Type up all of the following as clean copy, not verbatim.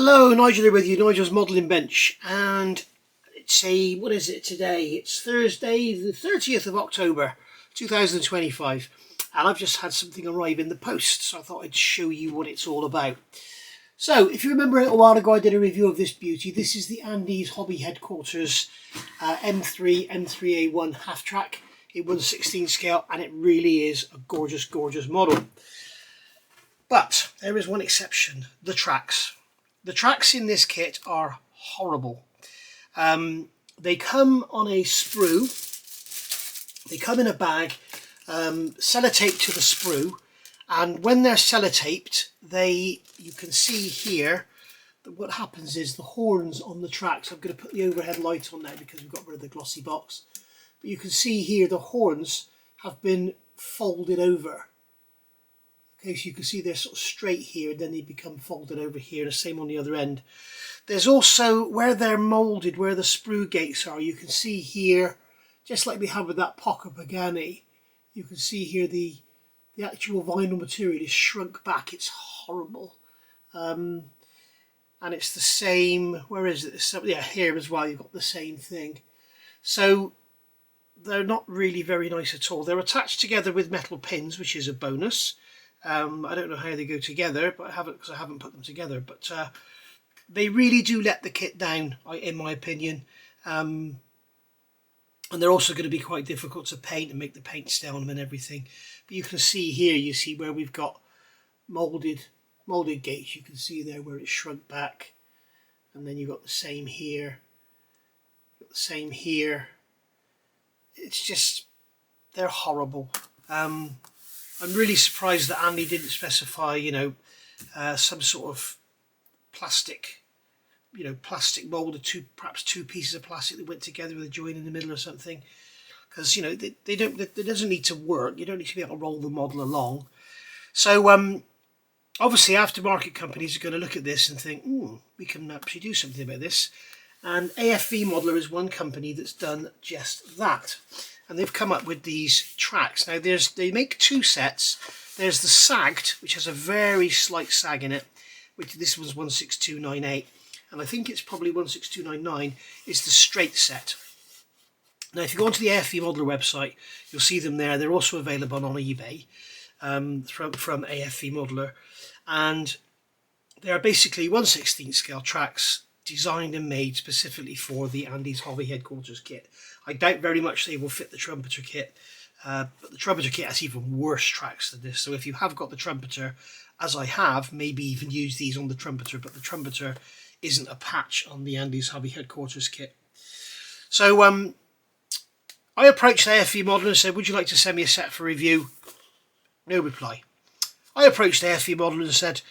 Hello, Nigel here with you, Nigel's Modelling Bench, and it's what is it today? It's Thursday the 30th of October 2025, and I've just had something arrive in the post, so I thought I'd show you what it's all about. So, if you remember a little while ago I did a review of this beauty. This is the Andes Hobby Headquarters M3 M3A1 half track in 1/16 scale, and it really is a gorgeous, gorgeous model. But there is one exception: the tracks. The tracks in this kit are horrible. They come on a sprue. They come in a bag, sellotaped to the sprue, and when they're sellotaped, you can see here that what happens is the horns on the tracks. I'm going to put the overhead light on now because we've got rid of the glossy box. But you can see here the horns have been folded over. Okay, so you can see they're sort of straight here, and then they become folded over here, the same on the other end. There's also, where they're moulded, where the sprue gates are, you can see here, just like we have with that Pocker Pagani, you can see here the actual vinyl material is shrunk back. It's horrible. And it's the same, where is it? Yeah, here as well, you've got the same thing. So they're not really very nice at all. They're attached together with metal pins, which is a bonus. I don't know how they go together, but I haven't put them together. But they really do let the kit down, in my opinion. And they're also going to be quite difficult to paint and make the paint stay on them and everything. But you can see here, you see where we've got molded gates. You can see there where it's shrunk back, and then you've got the same here. Got the same here. It's just, they're horrible. I'm really surprised that Andy didn't specify, some sort of plastic, plastic molded, perhaps two pieces of plastic that went together with a joint in the middle or something. Because, it doesn't need to work. You don't need to be able to roll the model along. So, obviously, aftermarket companies are going to look at this and think, we can actually do something about this. And AFV Modeller is one company that's done just that. And they've come up with these tracks. Now they make two sets. There's the sagged, which has a very slight sag in it, which this one's 16298, and I think it's probably 16299 is the straight set. Now if you go onto the AFV Modeller website, you'll see them there. They're also available on eBay from AFV Modeller, and they are basically 1/16 scale tracks designed and made specifically for the Andes Hobby Headquarters kit. I doubt very much they will fit the trumpeter kit, but the trumpeter kit has even worse tracks than this. So if you have got the trumpeter, as I have, maybe even use these on the trumpeter, but the trumpeter isn't a patch on the Andes Hobby Headquarters kit. So I approached AFV Modeller and said, would you like to send me a set for review? No reply. I approached AFV Modeller and said,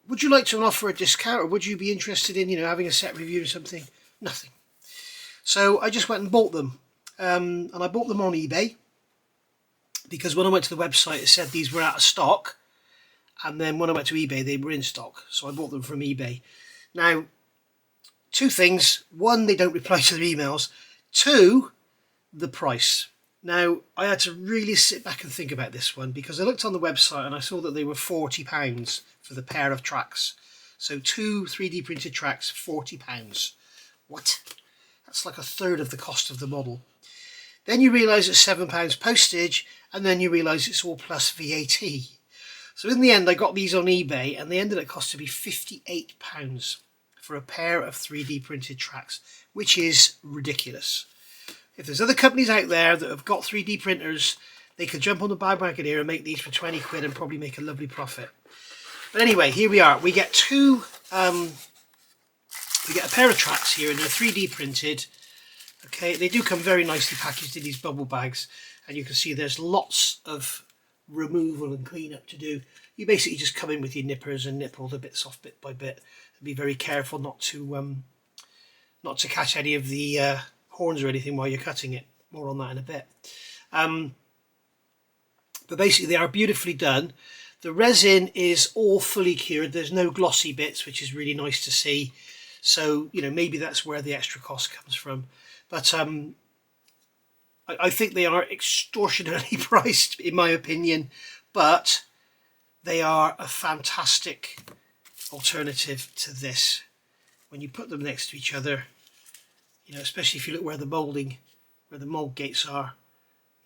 would you like to offer a discount, or would you be interested in, having a set review or something? Nothing. So I just went and bought them, and I bought them on eBay, because when I went to the website it said these were out of stock, and then when I went to eBay they were in stock, so I bought them from eBay. Now, two things: one, they don't reply to their emails; two, the price. Now, I had to really sit back and think about this one, because I looked on the website and I saw that they were £40 for the pair of tracks. So 2 3D printed tracks, £40. What? That's like a third of the cost of the model. Then you realise it's £7 postage, and then you realise it's all plus VAT. So in the end I got these on eBay, and they ended up costing me £58 for a pair of 3D printed tracks, which is ridiculous. If there's other companies out there that have got 3D printers, they could jump on the bandwagon here and make these for 20 quid and probably make a lovely profit. But anyway, here we are. We get we get a pair of tracks here, and they're 3D printed. Okay, they do come very nicely packaged in these bubble bags, and you can see there's lots of removal and cleanup to do. You basically just come in with your nippers and nip all the bits off bit by bit, and be very careful not to catch any of the horns or anything while you're cutting it. More on that in a bit. But basically they are beautifully done. The resin is all fully cured. There's no glossy bits, which is really nice to see. So, maybe that's where the extra cost comes from. But I think they are extortionately priced, in my opinion. But they are a fantastic alternative to this. When you put them next to each other, you know, especially if you look where the moulding, where the mould gates are,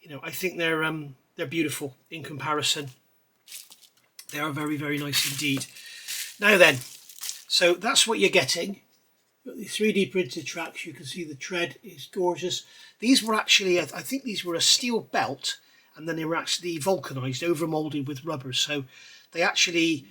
you know, I think they're beautiful in comparison. They are very, very nice indeed. Now then, so that's what you're getting. You've got the 3D printed tracks. You can see the tread is gorgeous. These were actually, I think these were a steel belt, and then they were actually vulcanized, over molded with rubber. So they actually,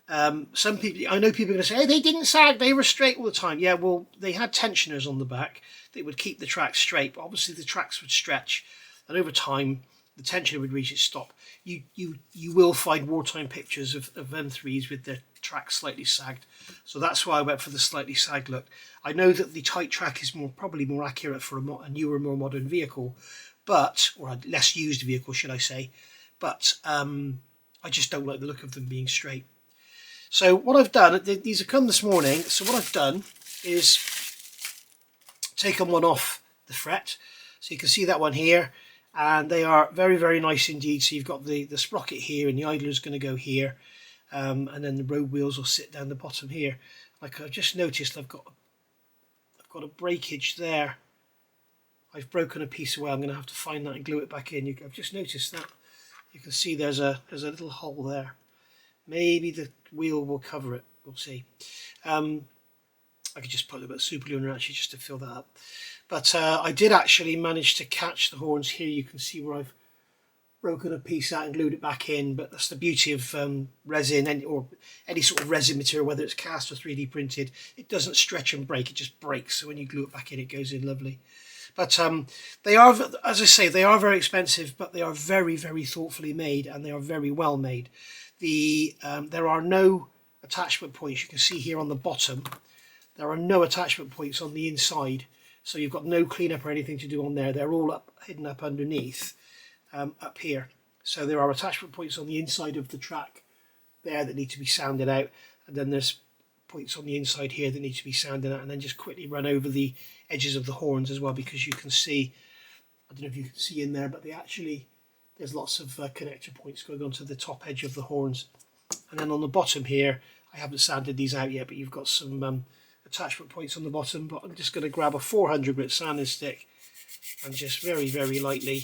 some people, I know people are going to say, hey, they didn't sag, they were straight all the time. Yeah, well, they had tensioners on the back that would keep the tracks straight, but obviously the tracks would stretch, and over time the tensioner would reach its stop. You will find wartime pictures of M3s with their tracks slightly sagged, so that's why I went for the slightly sagged look. I know that the tight track is probably more accurate for a newer, more modern vehicle, but, or a less used vehicle, should I say, but I just don't like the look of them being straight. So what I've done, these have come this morning, so what I've done is taken one off the fret, so you can see that one here, and they are very, very nice indeed. So you've got the sprocket here, and the idler is going to go here, and then the road wheels will sit down the bottom here. Like I've just noticed, I've got a breakage there. I've broken a piece away. I'm going to have to find that and glue it back in. I've just noticed that. You can see there's a little hole there. Maybe the wheel will cover it. We'll see. I could just put a little bit of super glue in actually just to fill that up. But I did actually manage to catch the horns here. You can see where I've broken a piece out and glued it back in. But that's the beauty of resin, or any sort of resin material, whether it's cast or 3D printed. It doesn't stretch and break, it just breaks. So when you glue it back in, it goes in lovely. But they are, as I say, they are very expensive, but they are very, very thoughtfully made, and they are very well made. There are no attachment points. You can see here on the bottom, there are no attachment points on the inside. So you've got no cleanup or anything to do on there. They're all hidden up underneath, up here. So there are attachment points on the inside of the track there that need to be sanded out. And then there's points on the inside here that need to be sanded out, and then just quickly run over the edges of the horns as well, because you can see, I don't know if you can see in there, but there's lots of connector points going onto the top edge of the horns. And then on the bottom here, I haven't sanded these out yet, but you've got some attachment points on the bottom. But I'm just going to grab a 400 grit sanding stick and just very, very lightly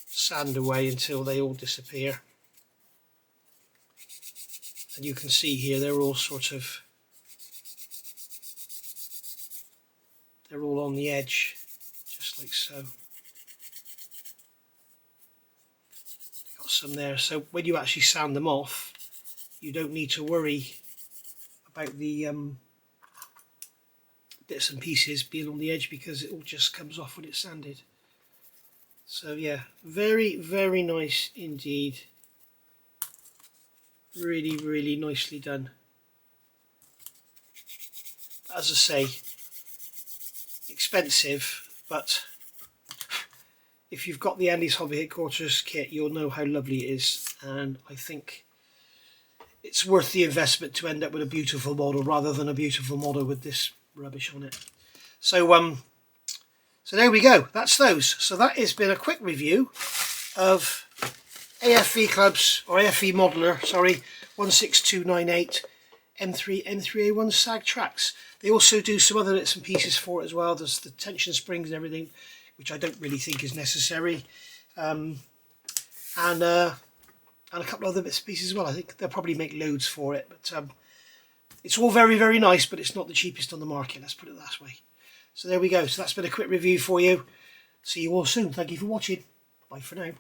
sand away until they all disappear. And you can see here they're all they're all on the edge, just like so. Got some there, so when you actually sand them off, you don't need to worry about the bits and pieces being on the edge, because it all just comes off when it's sanded. So yeah, very, very nice indeed. Really, really nicely done. As I say, expensive, but if you've got the Andy's Hobby Headquarters kit, you'll know how lovely it is, and I think it's worth the investment to end up with a beautiful model rather than a beautiful model with this rubbish on it. So so there we go, that's those. So that has been a quick review of AFV Clubs, or AFV Modeller, sorry, 16298 M3A1 sag tracks. They also do some other bits and pieces for it as well. There's the tension springs and everything, which I don't really think is necessary, and a couple of other bits and pieces as well. I think they'll probably make loads for it, but it's all very, very nice, but it's not the cheapest on the market, let's put it that way. So there we go. So that's been a quick review for you. See you all soon. Thank you for watching. Bye for now.